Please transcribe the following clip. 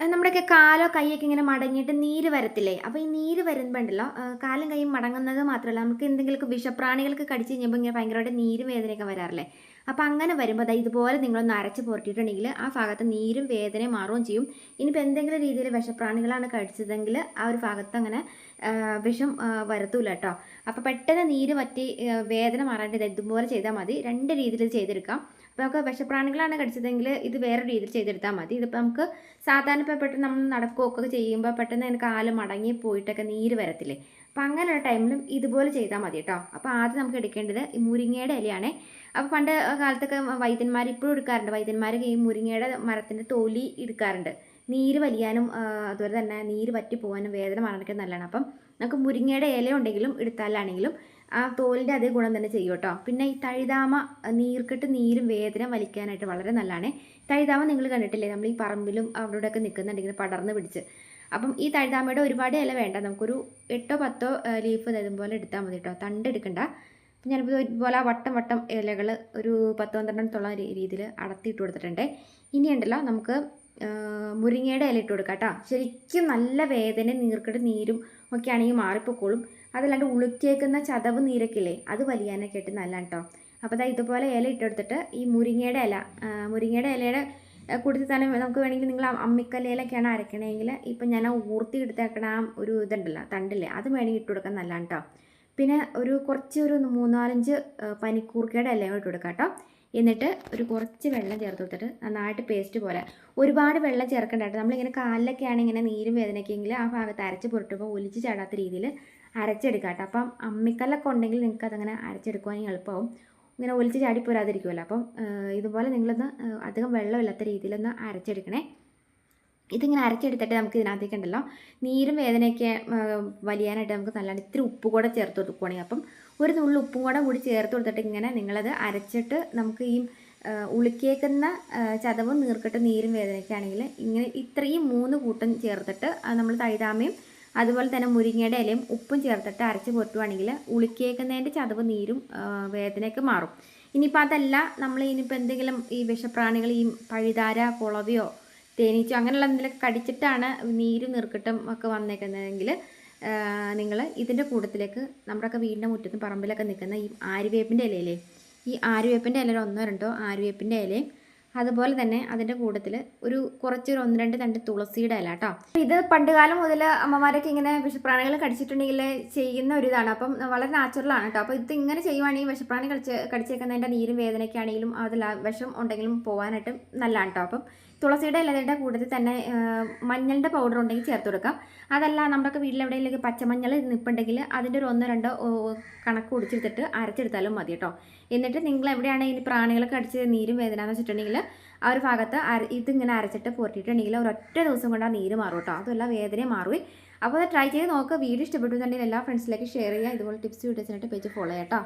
നമ്മുടെയൊക്കെ കാലോ കൈയൊക്കെ ഇങ്ങനെ മടങ്ങിയിട്ട് നീര് വരത്തില്ലേ? അപ്പോൾ ഈ നീര് വരുമ്പോൾ ഉണ്ടല്ലോ, കാലും കൈയും മടങ്ങുന്നത് മാത്രമല്ല, നമുക്ക് എന്തെങ്കിലുമൊക്കെ വിഷപ്രാണികൾക്ക് കടിച്ച് കഴിഞ്ഞപ്പോൾ ഇങ്ങനെ ഭയങ്കരമായിട്ട് നീരും വേദനയൊക്കെ വരാറില്ലേ? അപ്പോൾ അങ്ങനെ വരുമ്പോൾ ദാ ഇതുപോലെ നിങ്ങളൊന്ന് അരച്ച് പുരട്ടിയിട്ടുണ്ടെങ്കിൽ ആ ഭാഗത്ത് നീരും വേദനയും മാറുകയും ചെയ്യും. ഇനിയിപ്പോൾ എന്തെങ്കിലും രീതിയിൽ വിഷപ്രാണികളാണ് കടിച്ചതെങ്കിൽ ആ ഒരു ഭാഗത്ത് അങ്ങനെ വിഷം വരത്തൂല കേട്ടോ. അപ്പോൾ പെട്ടെന്ന് നീര് വറ്റി വേദന മാറാണ്ട് ഇതുപോലെ ചെയ്താൽ മതി. 2 രീതിയിൽ ചെയ്തെടുക്കാം. അപ്പോൾ നമുക്ക് വിഷപ്രാണികളാണ് കടിച്ചതെങ്കിൽ ഇത് വേറെ രീതിയിൽ ചെയ്തെടുത്താൽ മതി. ഇതിപ്പോൾ നമുക്ക് സാധാരണ ഇപ്പോൾ പെട്ടെന്ന് നമ്മൾ നടക്കുകയൊക്കെ ചെയ്യുമ്പോൾ പെട്ടെന്ന് അതിന് കാല് മടങ്ങി പോയിട്ടൊക്കെ നീര് വരത്തില്ലേ? അപ്പോൾ അങ്ങനെയുള്ള ടൈമിലും ഇതുപോലെ ചെയ്താൽ മതി കേട്ടോ. അപ്പോൾ ആദ്യം നമുക്ക് എടുക്കേണ്ടത് ഈ മുരിങ്ങയുടെ ഇലയാണ്. അപ്പോൾ പണ്ട് കാലത്തൊക്കെ വൈദ്യന്മാർ ഇപ്പോഴും എടുക്കാറുണ്ട്. വൈദ്യന്മാർ ഈ മുരിങ്ങയുടെ മരത്തിൻ്റെ തൊലി എടുക്കാറുണ്ട്. നീര് വലിയാനും അതുപോലെ തന്നെ നീര് വറ്റി പോകാനും വേദന മാറാനൊക്കെ നല്ലതാണ്. അപ്പം നമുക്ക് മുരിങ്ങയുടെ ഇല ഉണ്ടെങ്കിലും എടുത്താലാണെങ്കിലും ആ തോലിൻ്റെ അതേ ഗുണം തന്നെ ചെയ്യും കേട്ടോ. പിന്നെ ഈ തഴുതാമ നീർക്കെട്ട് നീരും വേദന വലിക്കാനായിട്ട് വളരെ നല്ലതാണ്. തഴുതാമ നിങ്ങൾ കണ്ടിട്ടില്ലേ, നമ്മൾ ഈ പറമ്പിലും അവിടെയൊക്കെ നിൽക്കുന്നുണ്ടെങ്കിൽ പടർന്ന് പിടിച്ച്. അപ്പം ഈ തഴുതാമയുടെ ഒരുപാട് ഇല വേണ്ട, നമുക്കൊരു 8 10 ലീഫ് ഇതുപോലെ എടുത്താൽ മതി കേട്ടോ. തണ്ട് എടുക്കണ്ട. ഞാനിപ്പോൾ ഇതുപോലെ വട്ടം വട്ടം ഇലകൾ ഒരു 10 12 രീതിയിൽ അടത്തിയിട്ട് കൊടുത്തിട്ടുണ്ട്. ഇനിയുണ്ടല്ലോ നമുക്ക് മുരിങ്ങയുടെ ഇല ഇട്ട് കൊടുക്കാം കേട്ടോ. ശരിക്കും നല്ല വേദന നീർക്കെട്ട് നീരും ഒക്കെ ആണെങ്കിൽ മാറിപ്പോക്കോളും. അതല്ലാണ്ട് ഉളുക്കിയേക്കുന്ന ചതവ് നീരൊക്കെ അത് വലിയാനൊക്കെ ആയിട്ട് നല്ലതാണ് കേട്ടോ. അപ്പോൾ അതാ ഇതുപോലെ ഇല ഇട്ടെടുത്തിട്ട് ഈ മുരിങ്ങയുടെ ഇലയുടെ കൂട്ടത്തിൽ തന്നെ നമുക്ക് വേണമെങ്കിൽ നിങ്ങൾ അമ്മിക്കല്ലിലൊക്കെയാണ് അരക്കണമെങ്കിൽ ഇപ്പം ഞാൻ ഊർത്തി എടുത്തേക്കണ ഒരു ഇതുണ്ടല്ലോ, തണ്ടില്ലേ, അത് വേണമെങ്കിൽ ഇട്ട് കൊടുക്കാൻ നല്ലതാണ് കേട്ടോ. പിന്നെ കുറച്ച് 3-4 പനിക്കൂർക്കയുടെ ഇലയും ഇട്ട് കൊടുക്കാം കേട്ടോ. എന്നിട്ട് കുറച്ച് വെള്ളം ചേർത്ത് കൊടുത്തിട്ട് നന്നായിട്ട് പേസ്റ്റ് പോലെ, ഒരുപാട് വെള്ളം ചേർക്കണ്ട കേട്ടോ. നമ്മളിങ്ങനെ കാലിലൊക്കെയാണ് ഇങ്ങനെ നീരും വേദനയ്ക്കെങ്കിൽ ആ ഭാഗത്ത് അരച്ച് പുരട്ടുമ്പോൾ ഒലിച്ച് ചാടാത്ത രീതിയിൽ അരച്ചെടുക്കാം കേട്ടോ. അപ്പം അമ്മിക്കല്ലൊക്കെ ഉണ്ടെങ്കിൽ നിങ്ങൾക്ക് അതങ്ങനെ അരച്ചെടുക്കുവാനും എളുപ്പമാവും. ഇങ്ങനെ ഒലിച്ച് ചാടി പോരാതിരിക്കുമല്ലോ. അപ്പം ഇതുപോലെ നിങ്ങളൊന്ന് അധികം വെള്ളമില്ലാത്ത രീതിയിലൊന്ന് അരച്ചെടുക്കണേ. ഇതിങ്ങനെ അരച്ചെടുത്തിട്ട് നമുക്ക് ഇതിനകത്തേക്ക് ഉണ്ടല്ലോ നീരും വേദനയൊക്കെ വലിയാനായിട്ട് നമുക്ക് നല്ലതാണ് ഇത്തിരി ഉപ്പ് കൂടെ ചേർത്ത് കൊടുക്കുകയാണെങ്കിൽ. അപ്പം ഒരു നുള്ളി ഉപ്പും കൂടി ചേർത്ത് കൊടുത്തിട്ട് ഇങ്ങനെ നിങ്ങളത് അരച്ചിട്ട് നമുക്ക് ഈ ഉളുക്കിയേക്കുന്ന ചതവും നീർക്കെട്ട് നീരും വേദനയൊക്കെ ആണെങ്കിൽ ഇങ്ങനെ ഇത്രയും 3 കൂട്ടം ചേർത്തിട്ട് നമ്മൾ തഴുതാമയും അതുപോലെ തന്നെ മുരിങ്ങയുടെ ഇലയും ഉപ്പും ചേർത്തിട്ട് അരച്ച് പുരട്ടുവാണെങ്കിൽ ഉളുക്കിയേക്കുന്നതിൻ്റെ ചതവ് നീരും വേദനയൊക്കെ മാറും. ഇനിയിപ്പോൾ അതല്ല, നമ്മൾ ഇനിയിപ്പോൾ എന്തെങ്കിലും ഈ വിഷപ്രാണികൾ ഈ പഴുതാര കുളവിയോ തേനീച്ചോ അങ്ങനെയുള്ള എന്തെങ്കിലുമൊക്കെ കടിച്ചിട്ടാണ് നീരും നീർക്കെട്ടും ഒക്കെ വന്നേക്കുന്നതെങ്കിൽ നിങ്ങൾ ഇതിൻ്റെ കൂട്ടത്തിലേക്ക് നമ്മുടെയൊക്കെ വീടിൻ്റെ മുറ്റത്തും പറമ്പിലൊക്കെ നിൽക്കുന്ന ഈ ആര്യവേപ്പിൻ്റെ ഇലയില്ലേ, ഈ ആര്യവേപ്പിൻ്റെ ഇല 1-2 ആര്യവേപ്പിൻ്റെ ഇലയും അതുപോലെ തന്നെ അതിൻ്റെ കൂട്ടത്തിൽ കുറച്ച് 1-2 തണ്ട് തുളസിയുടെ ഇല കേട്ടോ. ഇത് പണ്ടുകാലം മുതൽ അമ്മമാരൊക്കെ ഇങ്ങനെ വിഷപ്രാണികൾ കടിച്ചിട്ടുണ്ടെങ്കിൽ ചെയ്യുന്ന ഒരു ഇതാണ്. അപ്പം വളരെ നാച്ചുറലാണ് കേട്ടോ. അപ്പോൾ ഇത് ഇങ്ങനെ ചെയ്യുവാണെങ്കിൽ വിഷപ്രാണി കടിച്ചേക്കുന്നതിൻ്റെ നീരും വേദനയൊക്കെ ആണെങ്കിലും അതിൽ വിഷം ഉണ്ടെങ്കിലും പോകാനായിട്ട് നല്ലതാണ് കേട്ടോ. അപ്പം തുളസിയുടെ ഇലയുടെ കൂട്ടത്തിൽ തന്നെ മഞ്ഞളുടെ പൗഡർ ഉണ്ടെങ്കിൽ ചേർത്ത് കൊടുക്കാം. അതല്ല നമ്മുടെയൊക്കെ വീട്ടിലെവിടെയെങ്കിലും പച്ചമഞ്ഞൾ നിൽപ്പുണ്ടെങ്കിൽ അതിൻ്റെ ഒരു 1-2 കണക്ക് കുടിച്ചെടുത്തിട്ട് അരച്ചെടുത്താലും മതി കേട്ടോ. എന്നിട്ട് നിങ്ങൾ എവിടെയാണ് ഇനി പ്രാണികളൊക്കെ അടിച്ച് നീരും വേദന എന്ന് വെച്ചിട്ടുണ്ടെങ്കിൽ ആ ഒരു ഭാഗത്ത് ഇതിങ്ങനെ അരച്ചിട്ട് പുരട്ടിയിട്ടുണ്ടെങ്കിൽ ഒരൊറ്റ ദിവസം കൊണ്ട് ആ നീര് മാറും കേട്ടോ. അതുമല്ല വേദനയും മാറും. അപ്പോൾ അത് ട്രൈ ചെയ്ത് നോക്കുക. വീഡിയോ ഇഷ്ടപ്പെട്ടുന്നുണ്ടെങ്കിൽ എല്ലാ ഫ്രണ്ട്സിലേക്ക് ഷെയർ ചെയ്യുക. ഇതുപോലെ ടിപ്സ് വീഡിയോസിനായിട്ട് പേജ് ഫോളോ ചെയ്യാം കേട്ടോ.